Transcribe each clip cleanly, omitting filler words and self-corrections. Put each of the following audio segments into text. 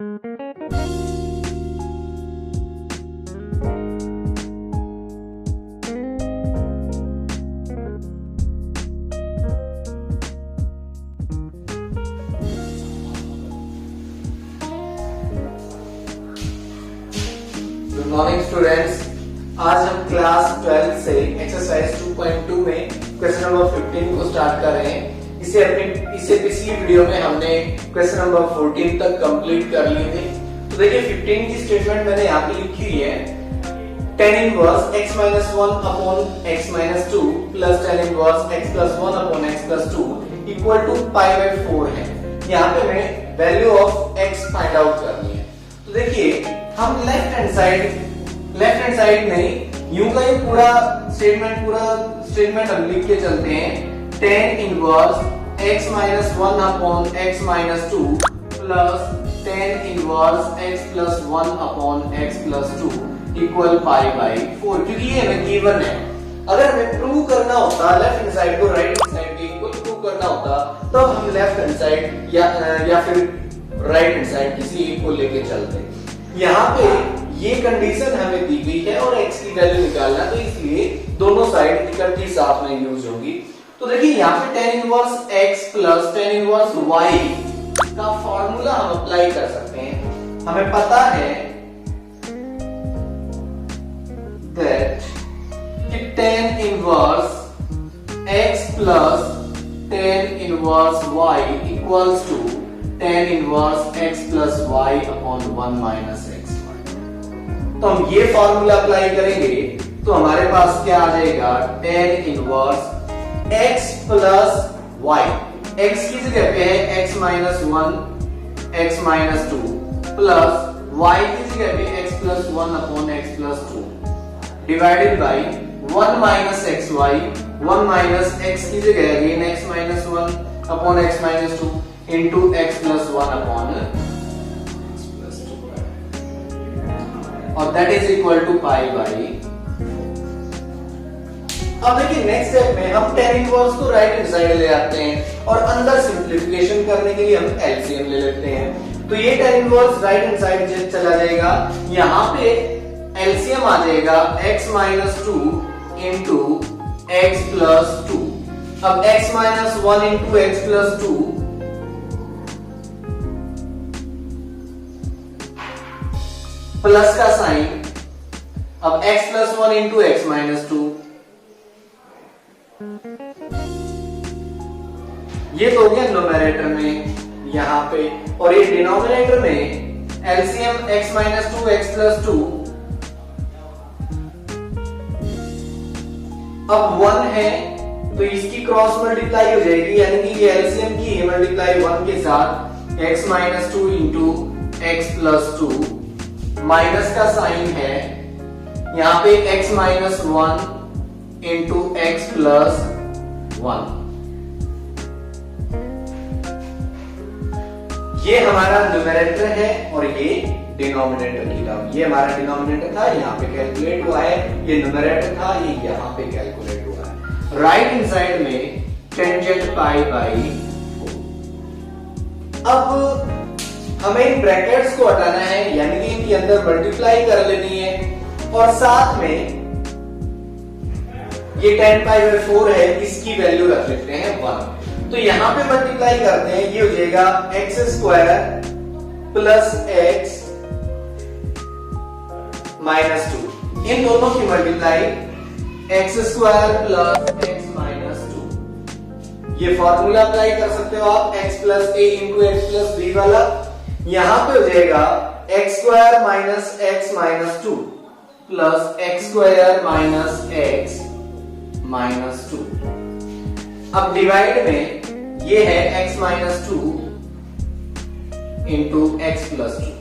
Good morning students, आज हम class 12 से एक्सरसाइज 2.2 में क्वेश्चन नंबर 15 को स्टार्ट कर रहे हैं। इसे पिछली वीडियो में हमने क्वेश्चन नंबर 14 तक कंप्लीट कर लिए थे। तो देखिए 15 की स्टेटमेंट मैंने यहाँ पे लिखी हुई है, tan inverse x - 1 upon x - 2 plus tan inverse x + 1 upon x + 2 equal to π/4 है। यहाँ पे हमें value of x find out करनी है। तो देखिए हम लेफ्ट हैंड साइड नहीं, यूं का ये पूरा स्टेटमेंट हम लिख के चलते हैं। tan inverse x - 1 upon x - 2 plus tan inverse x + 1 upon x + 2 equal π/4, क्योंकि ये हमें गिवन है। अगर हमें प्रूव करना होता लेफ्ट हैंड साइड को राइट हैंड साइड के इक्वल प्रूव करना होता, तो हम लेफ्ट हैंड साइड या फिर राइट हैंड साइड किसी एक को लेके चलते। यहाँ पे ये कंडीशन हमें दी गई है और x की वैल्यू निकालना, तो इसलिए दोनों साइड इकट्ठी साथ में यूज होगी। तो देखिए यहाँ पे tan inverse x plus tan inverse y का फॉर्मूला हम अप्लाई कर सकते हैं। हमें पता है that कि tan inverse x plus tan inverse y equals to tan inverse x plus y upon 1 - x। तो हम ये फॉर्मूला अप्लाई करेंगे तो हमारे पास क्या आ जाएगा, tan inverse x plus y, x की जगह पे है x - 1 x - 2 प्लस y की जगह पे x + 1 upon x + 2 divided by 1 - xy, 1 - x की जगह again x - 1 upon x - 2 into x plus 1 upon x plus 2 और that is equal to π/4। अब देखिए नेक्स्ट स्टेप में हम tan इनवर्स को राइट हैंड साइड ले आते हैं और अंदर सिंपलीफिकेशन करने के लिए हम एलसीएम ले लेते हैं। तो ये tan inverse right hand side चला जाएगा, यहाँ पे एलसीएम आ जाएगा x - 2 into x plus 2। अब x - 1 into x plus 2 plus का साइन, अब x + 1 into x - 2, ये तो हो गया न्यूमरेटर में यहाँ पे, और ये डिनोमिनेटर में एलसीएम x - 2 x + 2 अब 1 है तो इसकी क्रॉस मल्टीप्लाई हो जाएगी, यानी कि ये एलसीएम की मल्टीप्लाई 1 के साथ x - 2 into x + 2 माइनस का साइन है, यहाँ पे x - 1 into x plus 1। ये हमारा न्यूमरेटर है और ये डिनोमिनेटर की टर्म। ये हमारा डिनोमिनेटर था, यहाँ पे कैलकुलेट हुआ है, ये न्यूमरेटर था, ये यहाँ पे कैलकुलेट हुआ है। राइट हैंड साइड में टेंजेंट π/4। अब हमें इन ब्रैकेट्स को हटाना है, यानी कि इनके अंदर मल्टीप्लाई कर लेनी है और साथ में ये tan π/4 है, इसकी वैल्यू रख लेते हैं 1। तो यहां पे मल्टीप्लाई करते हैं, ये हो जाएगा x² प्लस x - 2। इन दोनों की मल्टीप्लाई x² प्लस x - 2। ये फॉर्मूला अप्लाई कर सकते हो आप, x + a into x + b वाला। यहां पे हो जाएगा x² minus x minus 2 plus x² minus x minus 2। अब डिवाइड में ये है x minus 2 into x plus 2।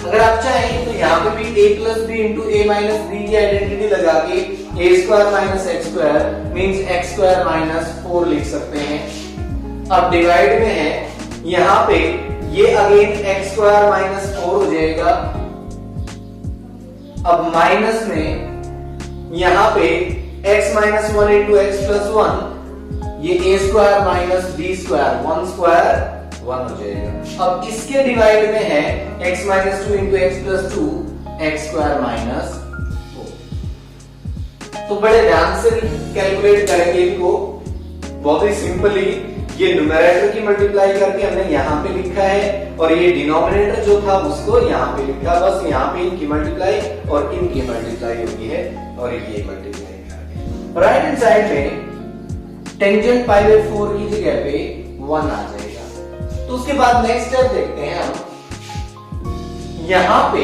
अगर आप चाहें तो यहाँ पे भी a plus b into a minus b की आइडेंटिटी लगा के a² minus x² means x² minus 4 लिख सकते हैं। अब डिवाइड में है, यहाँ पे ये अगेन x² minus 4 हो जाएगा। अब माइनस में यहाँ पे x minus 1 into x plus 1, ये a² minus b² 1² 1 हो जाएगा। अब इसके डिवाइड में है x minus 2 into x plus 2 x square minus 4। तो बड़े ध्यान से कैलकुलेट करेंगे इनको, बहुत ही सिंपली। ये न्यूमैरेटर की मल्टीप्लाई करके हमने यहाँ पे लिखा है और ये डिनोमिनेटर जो था उसको यहाँ पे लिखा, बस यहाँ पे इनकी मल्टीप्लाई और इनकी मल्टीप्लाई होगी है और ये मल्टीप्लाई करके राइट हैंड साइड में टेंजेंट पाई बाय 4 की जगह पे 1 आ जाएगा। तो उसके बाद नेक्स्ट स्टेप देखते हैं हम। यहाँ पे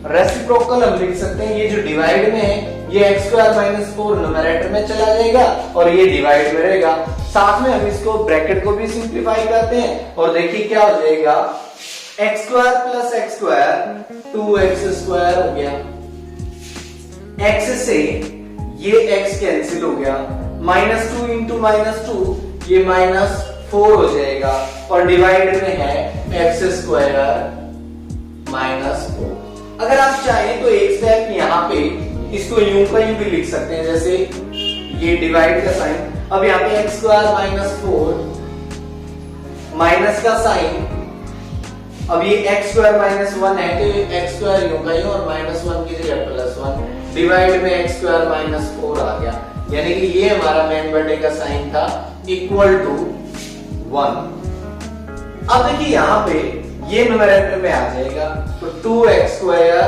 रेसिप्रोकल हम लिख सकते हैं, ये जो डिवाइड में है ये एक्स स्क्वायर माइनस 4 न्यूमैरेटर में चला जाएगा और ये डिवाइड में रहेगा। साथ में हम इसको ब्रैकेट को भी सिंप्लीफाई करते हैं और देखिए क्या हो जाएगा, x square plus x square 2x square हो गया। x से ये x कैंसिल हो गया, माइनस 2 इंटू माइनस 2 ये माइनस 4 हो जाएगा और डिवाइड में है एक्स स्क्वायर माइनस 4। अगर आप चाहें तो एक स्टेप यहाँ पे इसको यूं का यूं भी लिख सकते हैं, जैसे ये डिवाइड का साइन, अब यहाँ पे एक्स स्क्वायर माइनस 4 माइनस का साइन, अब ये एक्स स्क्वायर माइनस 1 है तो ये एक्स स्क्वायर यूं का यूं और माइनस 1 की जगह प्लस 1, डिवाइड में एक्स स्क्वायर माइनस 4 आ गया, यानी कि ये हमारा मेन बटे का साइन था इक्वल टू 1। अब देखिए यहाँ पे ये न्यूमैरेटर में आ जाएगा तो 2x square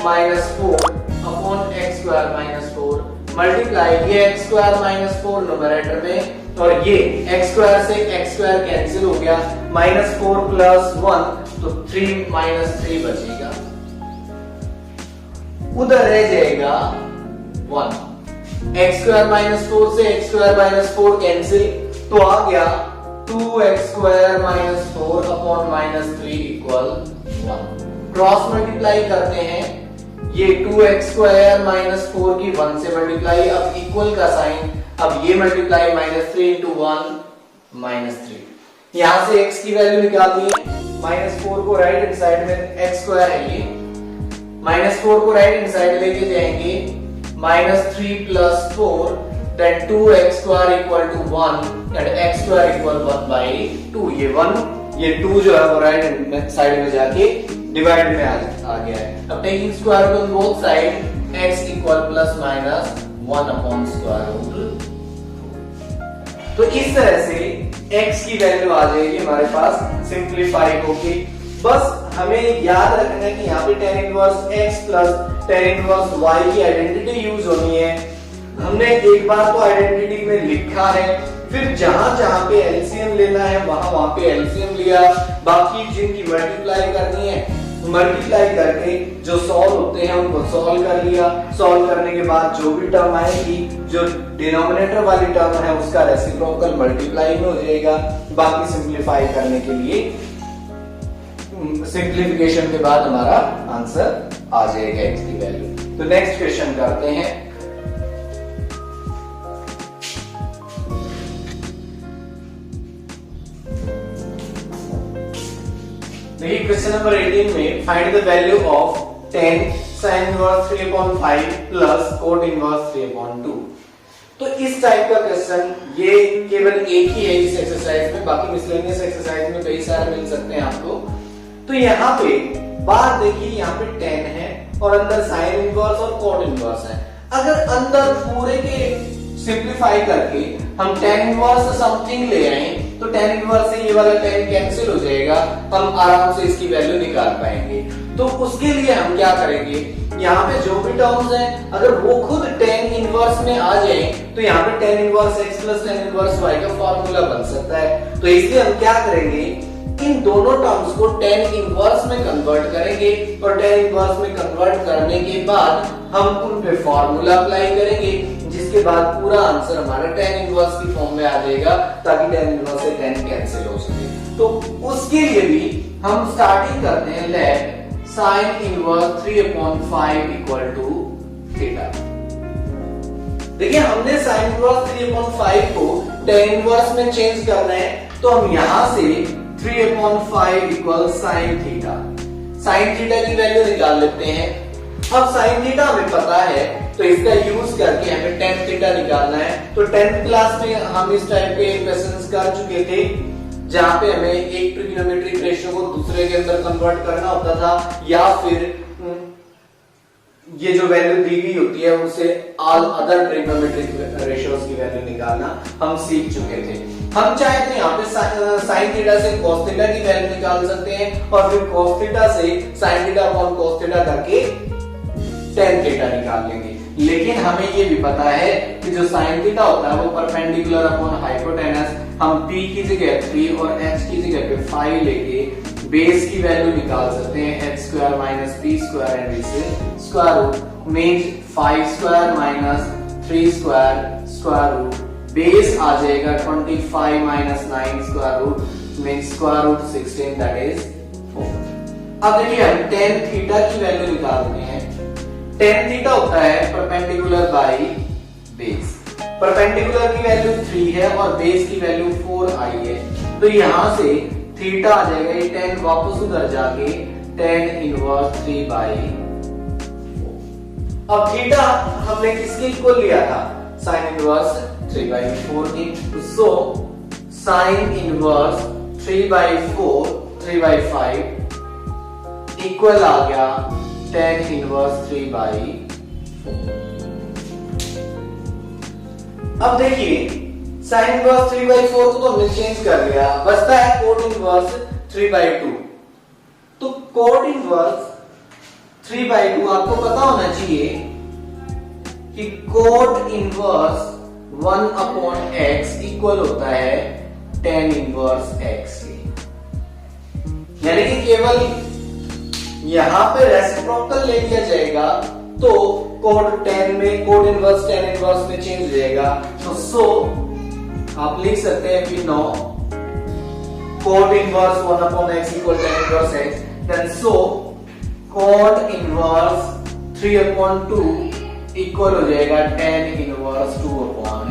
minus 4 upon x square minus 4 multiply ये एक्स स्क्वायर माइनस 4 न्यूमैरेटर में और ये एक्स स्क्वायर से एक्स स्क्वायर कैंसिल हो गया, माइनस 4 प्लस 1 तो 3 माइनस 3 बचेगा, उधर रह जाएगा 1। एक्स स्क्वायर माइनस 4 से एक्स स्क्वायर माइनस 4 कैंसिल तो आ गया 2x square minus 4 upon minus 3 equal 1। Cross multiply करते हैं, ये 2x स्क्वायर माइनस 4 की 1 से मल्टीप्लाई, अब इक्वल का साइन, अब ये मल्टीप्लाई माइनस 3 इंटू 1 माइनस 3। यहां से x की वैल्यू निकालनी है, माइनस 4 को राइट हैंड साइड में, x स्क्वायर है ये, माइनस 4 को राइट हैंड साइड लेके जाएंगे, minus 3 plus 4 then 2x square equal to 1 and x square equal 1 by 2। ये 1 ये 2 जो है वो राइट हैंड साइड में जाके डिवाइड में आ गया है। अब taking square root on both side x equal plus minus 1 upon square root. तो इस तरह से x की वैल्यू आ जाएगी हमारे पास सिंप्लीफाई होके। बस हमें याद रखना है कि यहाँ पे tan inverse x plus tan inverse y की आइडेंटिटी यूज होनी है। हमने एक बार तो आइडेंटिटी में लिखा है, फिर जहां जहां पे एलसीएम लेना है वहां पे एलसीएम लिया, बाकी जिनकी मल्टीप्लाई करनी है मल्टीप्लाई करके जो सॉल्व होते हैं उनको सॉल्व कर लिया। सॉल्व करने के बाद जो भी टर्म आएगी, जो डिनोमिनेटर वाली टर्म है उसका रेसिप्रोकल मल्टीप्लाई में हो जाएगा। बाकी सिंप्लीफाई करने के लिए सिंप्लीफिकेशन के बाद हमारा आंसर आ जाएगा x की वैल्यू। तो नेक्स्ट क्वेश्चन करते हैं। देखिए क्वेश्चन नंबर 18 में find the value of tan sin inverse 3/5 plus cot inverse 3/2। तो इस टाइप का क्वेश्चन ये केवल एक ही है इस एक्सरसाइज में, बाकी मिसलेनियस एक्सरसाइज में कई सारे मिल सकते हैं आपको। तो यहाँ पे बात देखिए, यहाँ पे tan है और अंदर sin इनवर्स और cot इनवर्स है। अगर अंदर पूरे के सिंप्लीफाई करके हम tan इनवर्स समथिंग ले आए तो tan इनवर्स से ये वाला tan कैंसिल हो जाएगा, हम आराम से इसकी वैल्यू निकाल पाएंगे। तो उसके लिए हम क्या करेंगे, यहाँ पे जो भी टर्म्स हैं अगर वो खुद tan इनवर्स में आ जाए तो यहाँ पे tan inverse x plus tan inverse y का फॉर्मूला बन सकता है। तो इसलिए हम क्या करेंगे, इन दोनों टर्म्स को tan इनवर्स में कन्वर्ट करेंगे और tan इनवर्स में कन्वर्ट करने के बाद हम उन पे फॉर्मूला अप्लाई करेंगे, जिसके बाद पूरा आंसर हमारा tan इनवर्स की फॉर्म में आ जाएगा, ताकि tan इनवर्स से tan कैंसिल हो सके। तो उसके लिए भी हम स्टार्टिंग करते हैं, let sin inverse 3/5 equal to theta. देखिए हमने sin इनवर्स 3/5 को tan इनवर्स में चेंज करना है, तो हम यहां से 3/5 equal sin theta, sin theta की वैल्यू निकाल लेते हैं। अब sin थीटा हमें पता है तो इसका यूज करके हमें tan थीटा निकालना है। तो 10th क्लास में हम इस टाइप के क्वेश्चंस कर चुके थे। जहां पे हमें एक ट्रिग्नोमेट्रिक रेशियो को दूसरे के अंदर कन्वर्ट करना होता था, या फिर ये जो वैल्यू दी गई होती है उनसे ऑल अदर ट्रिग्नोमेट्रिक रेशियोज की वैल्यू निकालना हम सीख चुके थे। हम चाहे तो यहाँ पे साइन थीटा से cos थीटा की वैल्यू निकाल सकते हैं और फिर cos थीटा से sin theta upon cos theta करके tan थीटा निकाल लेंगे। लेकिन हमें ये भी पता है कि जो sin थीटा होता है वो परपेंडिकुलर अपॉन हाइपोटेनस, हम p की जगह 3 और h की जगह पे 5 लेके बेस की वैल्यू निकाल सकते हैं, h square minus p square and इसे square root means 5 square minus 3 square square root, base आ जाएगा 25 minus 9 square root means square root 16 that is 4। अब देखिए हम tan थीटा की वैल्यू निकालते हैं। tan थीटा होता है परपेंडिकुलर बाय बेस, परपेंडिकुलर की वैल्यू 3 है और बेस की वैल्यू 4 आई है, तो यहां से थीटा आ जाएगा, ये tan वापस उधर जाके tan इनवर्स 3 बाई 4। अब थीटा हमने किसके इक्वल लिया था, sin इनवर्स 3 बाई 4 की, so sin inverse 3 by 4 3 by 5 equal आ गया tan इनवर्स 3 बाई 4। अब देखिए sin इनवर्स 3 बाई 4 को तो हमने चेंज कर लिया, बचता है cot इनवर्स 3 बाई 2। तो cot इनवर्स 3 बाई 2 आपको पता होना चाहिए कि cot inverse 1 upon x equal होता है tan इनवर्स x के, यानी कि केवल यहां पे रेसिप्रोकल ले लिया जाएगा तो cot 10 में cot इनवर्स tan इनवर्स में चेंज हो जाएगा। तो सो आप लिख सकते हैं कि know cot inverse 1 upon x equal tan inverse x, then so cot inverse 3 upon 2 equal हो जाएगा tan इनवर्स 2 अपॉन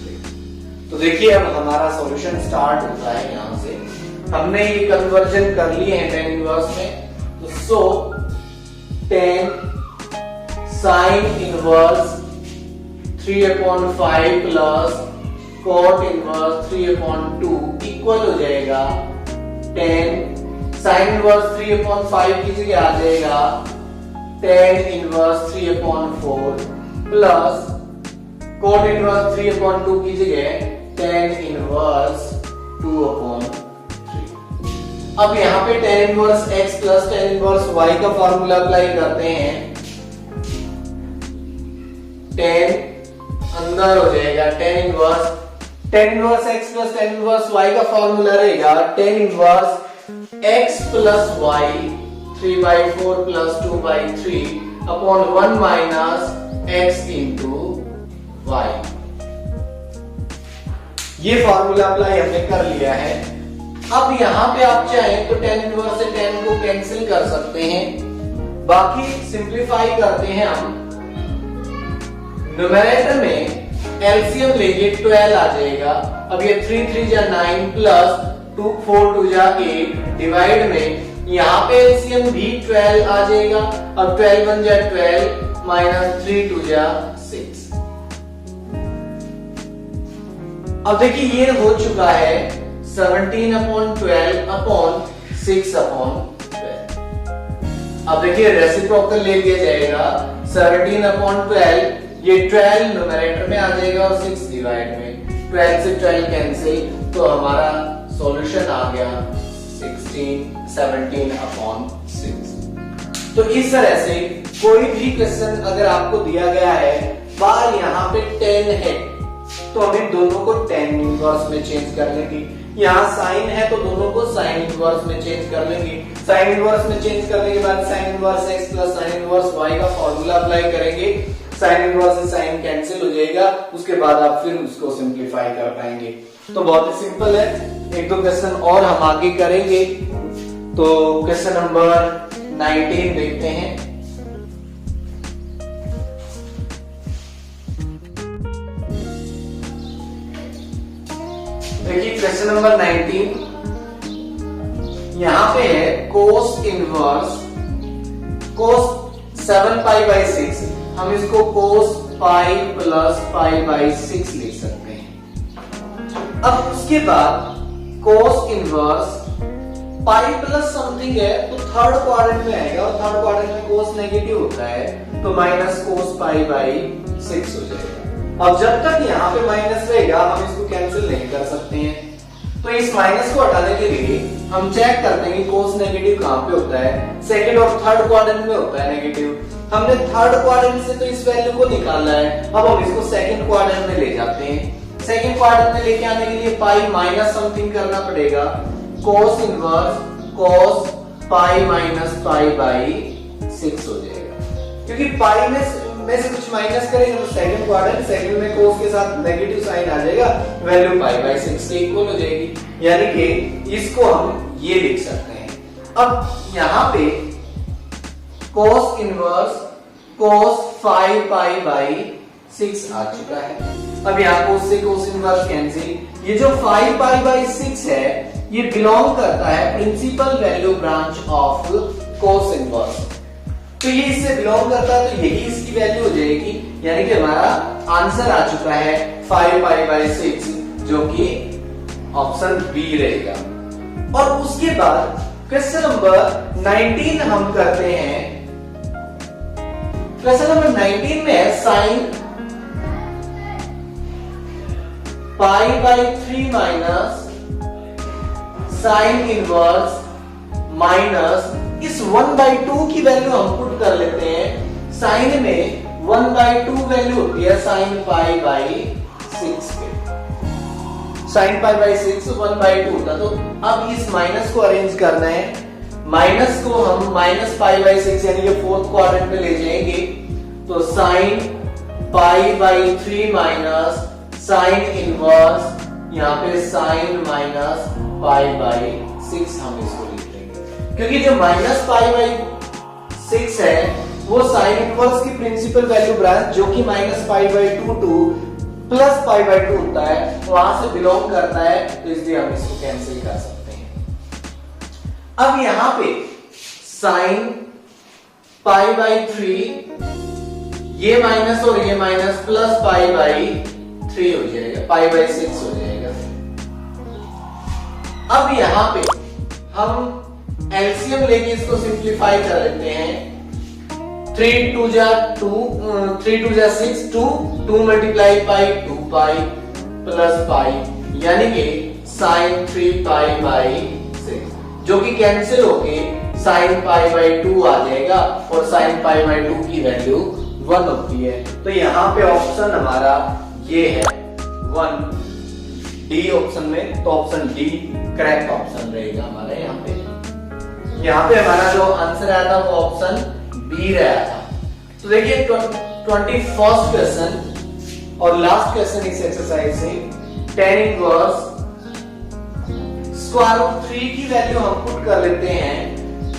3। तो देखिए अब हमारा सॉल्यूशन स्टार्ट होता है, यहां से हमने ये कन्वर्जन कर लिए हैं tan इनवर्स में, तो सो tan sin inverse 3 upon 5 plus cot inverse 3 upon 2 equal हो जाएगा tan sin इनवर्स 3 अपॉन 5 की जगह आ जाएगा tan inverse 3 upon 4 plus cot inverse 3 upon 2 की जगह tan इनवर्स 2 अपॉन 3। अब यहाँ पे tan inverse x plus tan inverse y का फॉर्मूला अप्लाई करते हैं, tan अंदर हो जाएगा tan inverse x plus tan inverse y का फॉर्मूला रहेगा tan inverse x plus y 3 by 4 plus 2 by 3 upon 1 minus x into y। ये formula apply हमने कर लिया है। अब यहां पे आप चाहें तो tan इनवर्स से tan को कैंसिल कर सकते हैं, बाकी सिंप्लीफाई करते हैं हम। न्यूमरेटर में एलसीएम लेंगे 12 आ जाएगा, अब ये 3 3 जा 9 प्लस 2 4 2 जा 8 डिवाइड में यहाँ पे एलसीएम भी 12 आ जाएगा, अब 12 1 जा 12 माइनस 3 2 जा 6। अब देखिए ये हो चुका है 17 अपॉन 12 अपॉन 6 अपॉन 12। अब देखिए रेसिप्रोकल ले लिया जाएगा 17 अपॉन 12, ये 12 न्यूमरेटर में आ जाएगा और 6 डिवाइड में, 12 से 12 कैंसिल, तो हमारा सॉल्यूशन आ गया 17 अपॉन 6। तो इस तरह से कोई भी क्वेश्चन अगर आपको दिया गया है, बार यहाँ पे 10 है तो हमें दोनों को tan इनवर्स में चेंज कर लेंगे, यहाँ साइन है तो दोनों को साइन इनवर्स में चेंज कर लेंगे। साइन इनवर्स में चेंज करने के बाद sine inverse x plus sine inverse y का फॉर्मूला अप्लाई करेंगे, साइन इनवर्स से साइन कैंसिल हो जाएगा, उसके बाद आप फिर उसको सिंप्लीफाई कर पाएंगे। तो बहुत ही सिंपल है, एक दो क्वेश्चन और हम आगे करेंगे। तो क्वेश्चन नंबर 19 देखते हैं। देखिए क्वेश्चन नंबर 19 यहां पे है cos inverse cos 7 pi by 6, हम इसको cos pi plus pi by 6 लिख सकते हैं। अब उसके बाद cos inverse pi plus something है तो थर्ड क्वाड्रेंट में आएगा और थर्ड क्वाड्रेंट में कोस नेगेटिव होता है तो माइनस कोस पाई बाई 6 हो जाएगा। अब जब तक यहाँ पे माइनस रहेगा हम इसको कैंसिल नहीं कर सकते हैं, तो इस माइनस को हटाने के लिए हम चेक करते हैं कि कोस नेगेटिव कहां पे होता है, सेकंड और थर्ड क्वाड्रेंट में होता है नेगेटिव। हमने थर्ड क्वाड्रेंट से तो इस वैल्यू को निकालना है, अब हम इसको सेकंड क्वाड्रेंट में ले जाते हैं। सेकंड क्वाड्रेंट में लेके आने के लिए पाई माइनस समथिंग करना पड़ेगा, cos inverse cos pi minus pi by 6 हो जाएगा। क्योंकि पाई में से कुछ माइनस करेंगे तो सेकंड क्वाड्रेंट, सेकंड में कोस के साथ नेगेटिव साइन आ जाएगा, वैल्यू पाई बाई 6 के इक्वल हो जाएगी। यानी कि इसको हम ये लिख सकते हैं। अब यहां पे cos inverse cos 5 pi by 6 आ चुका है। अब यहाँ कोस से कोस इनवर्स कैंसिल। ये जो 5 पाई बाई 6 है ये बिलोंग करता है principal value branch of cos inverse, तो ये इससे बिलोंग करता है तो यही इसकी वैल्यू हो जाएगी। यानी कि हमारा आंसर आ चुका है 5 पाई बाई 6 जो कि ऑप्शन बी रहेगा। और उसके बाद क्वेश्चन नंबर 19 हम करते हैं। क्वेश्चन नंबर 19 में है sine pi by 3 minus sine inverse minus इस 1/2 की वैल्यू हम पुट कर लेते हैं। साइन में 1/2 वैल्यू होती है साइन पाई बाई 6 के, साइन पाई बाई 6 1/2 होता। तो अब इस माइनस को अरेंज करना है, माइनस को हम माइनस पाई बाई 6 यानी कि फोर्थ क्वाड्रेंट में ले जाएंगे, तो sine pi by 3 minus sine inverse, यहाँ पे साइन माइनस पाई बाई 6 हम इसको लिख लेंगे। क्योंकि जो माइनस पाई बाई 6 है वो साइन इनवर्स की प्रिंसिपल वैल्यू ब्रांच जो कि minus pi by 2 two plus pi by 2 होता है वहां से बिलोंग करता है, तो इसलिए हम इसको कैंसिल कर सकते हैं। अब यहां पे साइन पाई बाई 3 ये माइनस और ये माइनस प्लस पाई बाई 3 हो जाएगा, पाई बाई 6 हो जाएगा। अब यहां पे हम एलसीएम लेके इसको सिंप्लीफाई कर लेते हैं। 3 2 जा 2 3 2 जा 6 2 multiply pi 2 pi plus pi यानी कि साइन 3 पाई बाई 6 जो कि कैंसिल होके साइन पाई बाई 2 आ जाएगा और साइन पाई बाई 2 की वैल्यू 1 होती है। तो यहाँ पे ऑप्शन हमारा ये है 1 डी ऑप्शन में, तो ऑप्शन डी करेक्ट ऑप्शन रहेगा हमारा। यहाँ पे हमारा जो आंसर आया था वो ऑप्शन बी रहा था। तो देखिए 21st क्वेश्चन और लास्ट क्वेश्चन इस एक्सरसाइज से tan इनवर्स स्क्वायर रूट 3 की वैल्यू हम पुट कर लेते हैं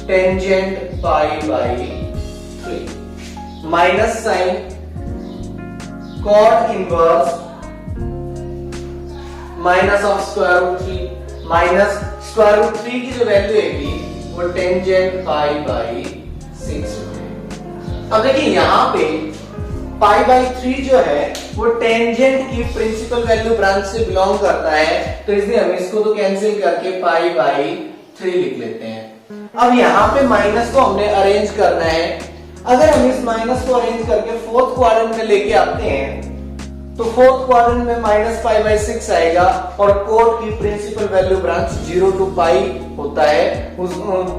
tangent pi by 3 minus sine cot inverse minus of square root 3 minus square root 3 की जो वैल्यू आएगी वो टेंजेंट पाई बाई 6 है। अब देखिए यहाँ पे पाई बाई 3 जो है वो टेंजेंट की प्रिंसिपल वैल्यू ब्रांच से बिलोंग करता है, तो इसलिए हम इसको तो कैंसिल करके पाई बाई 3 लिख लेते हैं। अब यहाँ पे माइनस को हमने अरेंज करना है। अगर हम इस माइनस को अरेंज करके फोर्थ क्वाड्रेंट में लेके आते हैं तो फोर्थ क्वाड्रेंट में माइनस पाई बाई 6 आएगा और कोड की प्रिंसिपल वैल्यू ब्रांच 0 टू पाई होता है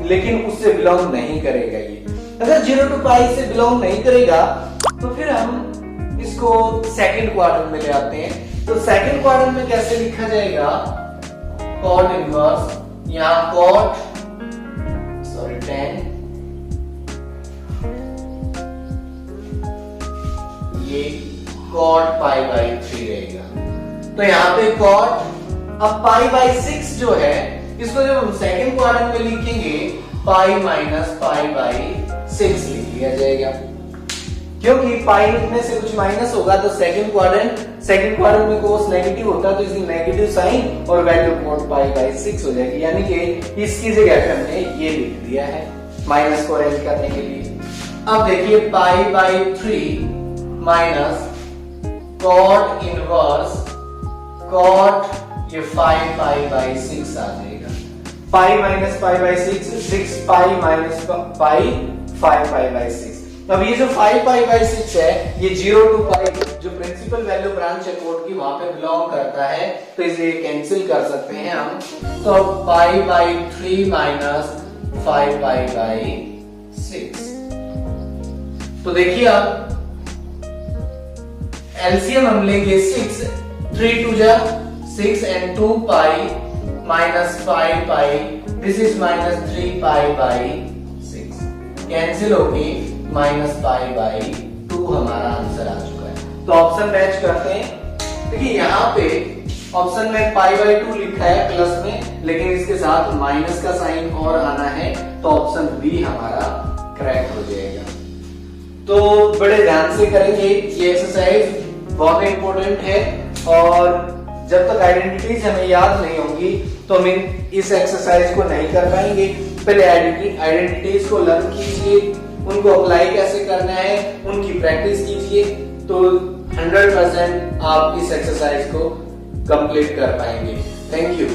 लेकिन उससे बिलोंग नहीं करेगा ये। अगर 0 टू पाई से बिलोंग नहीं करेगा तो फिर हम इसको सेकंड क्वाड्रेंट में ले आते हैं। तो सेकंड क्वाड्रेंट में कैसे लिखा जाएगा, कॉट इनवर्स, यहाँ कॉट tan ये कॉट पाई बाई 3 रहेगा। तो यहाँ पे कॉट, अब पाई बाई 6 जो है इसको जब हम सेकंड क्वाड्रेंट में लिखेंगे पाई माइनस पाई बाई 6 लिख लिया जाएगा, क्योंकि पाई में से कुछ माइनस होगा तो सेकंड क्वाड्रेंट में कोस नेगेटिव होता है तो इसकी नेगेटिव साइन और वैल्यू कॉट पाई बाई 6 हो जाएगी। यानी कि इसकी जगह पे हमने ये लिख दिया है माइनस को अरेंज करने के लिए। अब देखिए pi by 3 minus cot inverse cot ये 5 पाई बाई 6 आ जाएगा। Pi minus pi by 6, 6 pi minus pi, 5 pi by 6। अब ये जो 5 पाई बाई 6 है ये 0 टू पाई जो प्रिंसिपल वैल्यू ब्रांच है कोड की वहां पे बिलोंग करता है, तो इसे कैंसिल कर सकते हैं हम। तो पाई बाई 3 माइनस 5 पाई बाई 6। तो देखिए आप एलसीएम हम लेंगे 6, 3 टू जा 6 and 2 pi minus 5 pi, this is minus 3 pi by 6, cancel होगी माइनस पाई बाई 2 हमारा आंसर आ चुका है। तो ऑप्शन मैच करते हैं। देखिए यहाँ पे ऑप्शन में पाई बाई 2 लिखा है प्लस में, लेकिन इसके साथ माइनस का साइन और आना है, तो ऑप्शन बी हमारा करेक्ट हो जाएगा। तो बड़े ध्यान से करेंगे, ये एक्सरसाइज बहुत इंपॉर्टेंट है और जब तक आइडेंटिटीज हमें याद नहीं होंगी तो हम इस एक्सरसाइज को नहीं कर पाएंगे। पहले आइडेंटिटीज को लर्न कीजिए, उनको अप्लाई कैसे करना है उनकी प्रैक्टिस कीजिए, तो 100% आप इस एक्सरसाइज को कंप्लीट कर पाएंगे। Thank you.